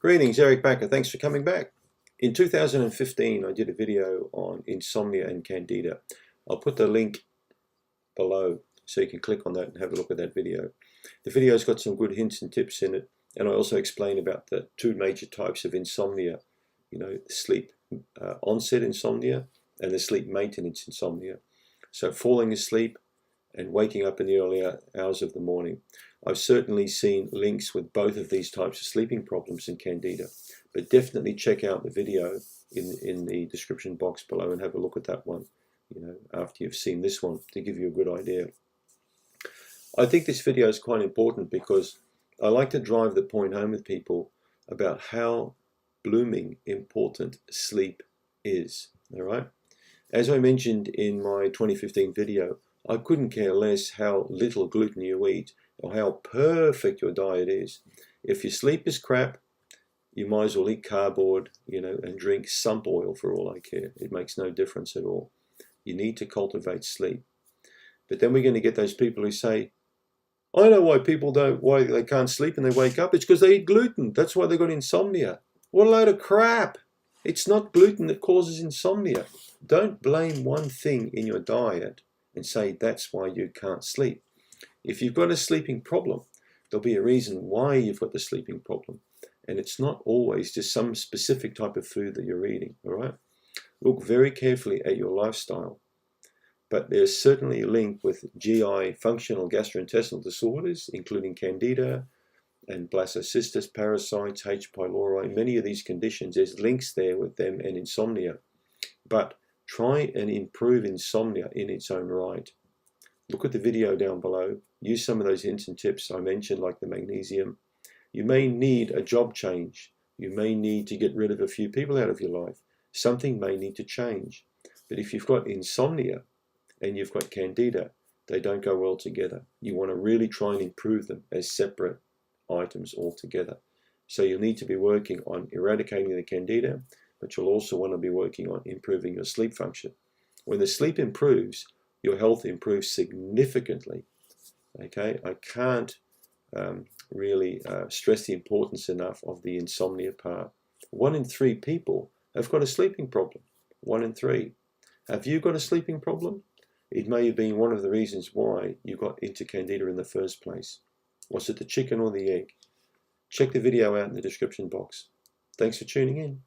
Greetings, Eric Backer. Thanks for coming back. In 2015, I did a video on insomnia and Candida. I'll put the link below so you can click on that and have a look at that video. The video's got some good hints and tips in it, and I also explain about the two major types of insomnia. Sleep onset insomnia and the sleep maintenance insomnia. So falling asleep and waking up in the early hours of the morning. I've certainly seen links with both of these types of sleeping problems in Candida, but definitely check out the video in the description box below and have a look at that one, after you've seen this one, to give you a good idea. I think this video is quite important because I like to drive the point home with people about how blooming important sleep is. All right. As I mentioned in my 2015 video, I couldn't care less how little gluten you eat or how perfect your diet is. If your sleep is crap, you might as well eat cardboard, and drink sump oil for all I care. It makes no difference at all. You need to cultivate sleep. But then we're going to get those people who say, I know why they can't sleep and they wake up. It's because they eat gluten. That's why they got insomnia. What a load of crap. It's not gluten that causes insomnia. Don't blame one thing in your diet and say that's why you can't sleep. If you've got a sleeping problem, there'll be a reason why you've got the sleeping problem. And it's not always just some specific type of food that you're eating, all right? Look very carefully at your lifestyle. But there's certainly a link with GI functional gastrointestinal disorders, including Candida and blastocystis parasites, H. pylori, many of these conditions. There's links there with them and insomnia. But try and improve insomnia in its own right. Look at the video down below. Use some of those hints and tips I mentioned, like the magnesium. You may need a job change. You may need to get rid of a few people out of your life. Something may need to change. But if you've got insomnia and you've got Candida, they don't go well together. You want to really try and improve them as separate items altogether. So you'll need to be working on eradicating the Candida, but you'll also want to be working on improving your sleep function. When the sleep improves, your health improves significantly. Okay, I can't really stress the importance enough of the insomnia part. 1 in 3 people have got a sleeping problem. 1 in 3. Have you got a sleeping problem? It may have been one of the reasons why you got into Candida in the first place. Was it the chicken or the egg? Check the video out in the description box. Thanks for tuning in.